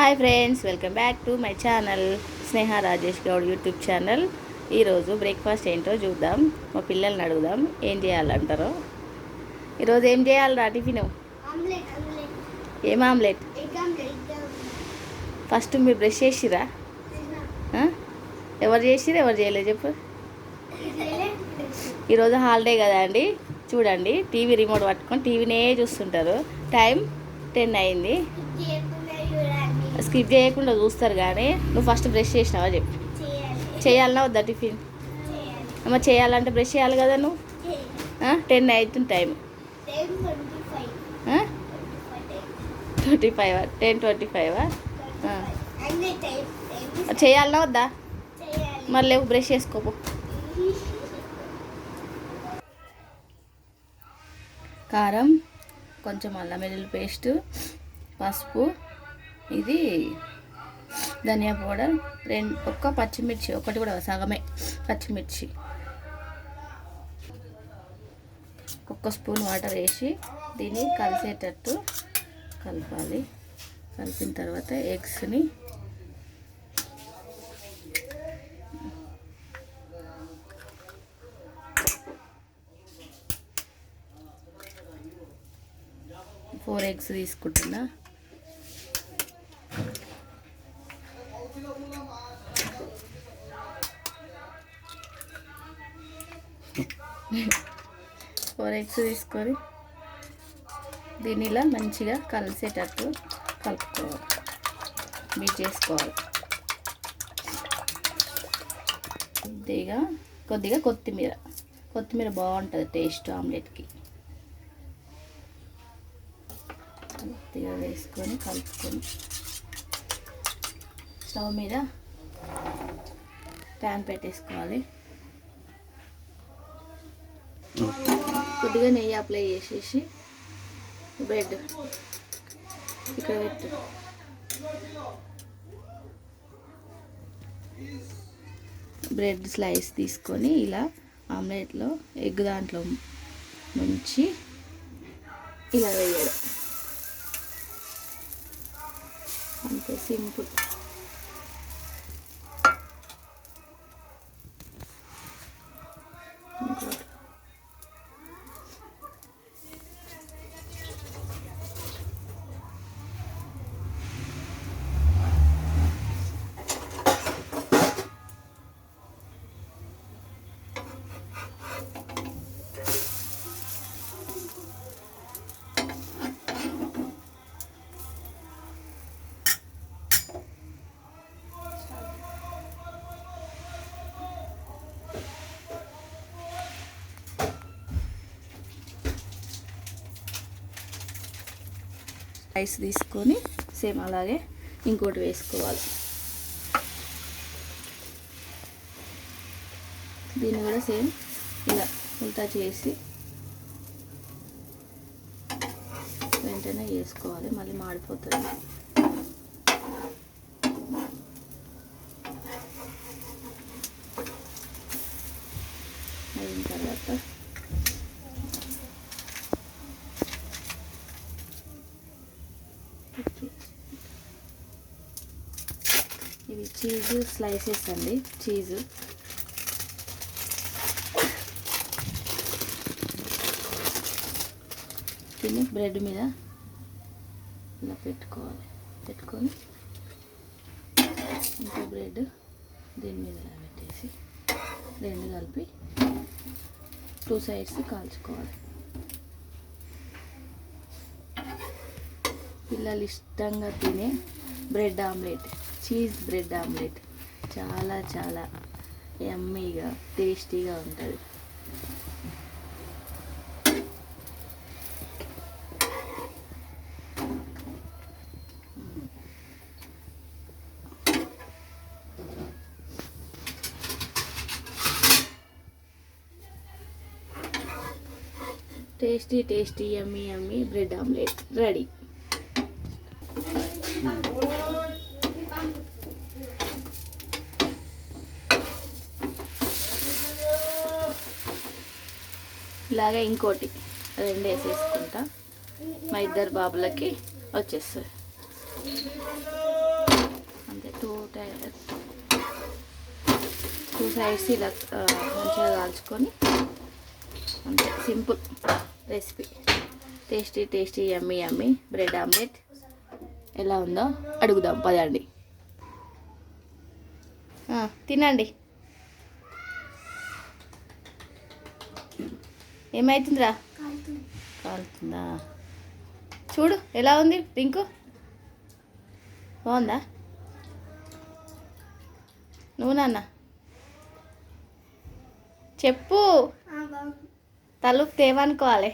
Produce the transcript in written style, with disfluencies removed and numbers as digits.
Hi friends, welcome back to my channel Sneha Rajesh Goud YouTube channel. ఈరోజు breakfast ఏంటో చూద్దాం. మా పిల్లల్ని అడుగుదాం ఏం చేయాలంటారో. ఈరోజు ఏం చేయాలరా టిఫిన్? ఏం ఆమ్లెట్? ఫస్ట్ మీరు బ్రష్ చేసిరా? ఎవరు చేసిరా ఎవరు చేయలేదు చెప్పు. ఈరోజు హాలిడే కదా అండి. చూడండి, టీవీ రిమోట్ పట్టుకొని టీవీనే చూస్తుంటారు. టైం 10 అయింది. స్కిప్ చేయకుండా చూస్తారు. కానీ నువ్వు ఫస్ట్ బ్రష్ చేసినావా చెప్పు. చేయాలన్నా వద్దా టిఫిన్? అమ్మ చేయాలంటే బ్రష్ చేయాలి కదా నువ్వు. 10 అవుతుంది టైం. 25 10:25 చేయాలన్నా వద్దా? మరి లేవు, బ్రష్ చేసుకోపో. కారం, కొంచెం అల్లం వెల్లుల్లి పేస్టు, పసుపు, ఇది ధనియా పౌడర్, ఒక్క పచ్చిమిర్చి, ఒకటి కూడా సగమే పచ్చిమిర్చి, ఒక్క స్పూన్ వాటర్ వేసి దీన్ని కలిసేటట్టు కలపాలి. కలిపిన తర్వాత ఎగ్స్ని ఫోర్ ఎగ్స్ తీసుకుంటున్నా. ఫోర్ ఎగ్స్ తీసుకొని దీన్ని ఇలా మంచిగా కలిసేటట్టు కలుపుకోవాలి, బీట్ చేసుకోవాలి. కొద్దిగా కొత్తిమీర బాగుంటుంది టేస్ట్ ఆమ్లెట్కి. కొద్దిగా వేసుకొని కలుపుకొని స్టవ్ మీద ప్యాన్ పెట్టేసుకోవాలి. కొద్దిగా నెయ్యి అప్లై చేసేసి బ్రెడ్ ఇక్కడ పెట్టు. బ్రెడ్ స్లైస్ తీసుకొని ఇలా ఆమ్లెట్లో ఎగ్ దాంట్లో ముంచి ఇలా వేయడం, అంతే, సింపుల్. రైస్ తీసుకొని సేమ్ అలాగే ఇంకోటి వేసుకోవాలి. దీన్ని కూడా సేమ్ ఇలా ఉల్టా చేసి వెంటనే వేసుకోవాలి, మళ్ళీ మాడిపోతుంది. అయిన తర్వాత ఇవి చీజ్ స్లైసెస్ అండి. చీజు దీన్ని బ్రెడ్ మీద ఇలా పెట్టుకొని ఇంకో బ్రెడ్ దీని మీద ఇలా పెట్టేసి రెండు కలిపి 2 సైడ్స్ కాల్చుకోవాలి. పిల్లలు ఇష్టంగా తినే bread omelette, cheese bread omelette చాలా చాలా యమ్మీగా టేస్టీగా ఉంటుంది. టేస్టీ యమ్మీ బ్రెడ్ ఆమ్లెట్ రెడీ. ఇలాగే ఇంకోటి 2 వేసేసుకుంటా. మా ఇద్దరు బాబులకి వచ్చేస్తుంది. టూ సైడ్స్ ఇలా మంచిగా కాల్చుకొని అంతే, simple recipe. Tasty tasty yummy yummy bread omelette ఎలా ఉందో అడుగుదాం పదండి. తినండి. ఏమవుతుందిరా? కాలుతుందా? చూడు ఎలా ఉంది పింకు, బాగుందా? నువ్వు నాన్న చెప్పు, తలుపు తేమనుకోవాలి.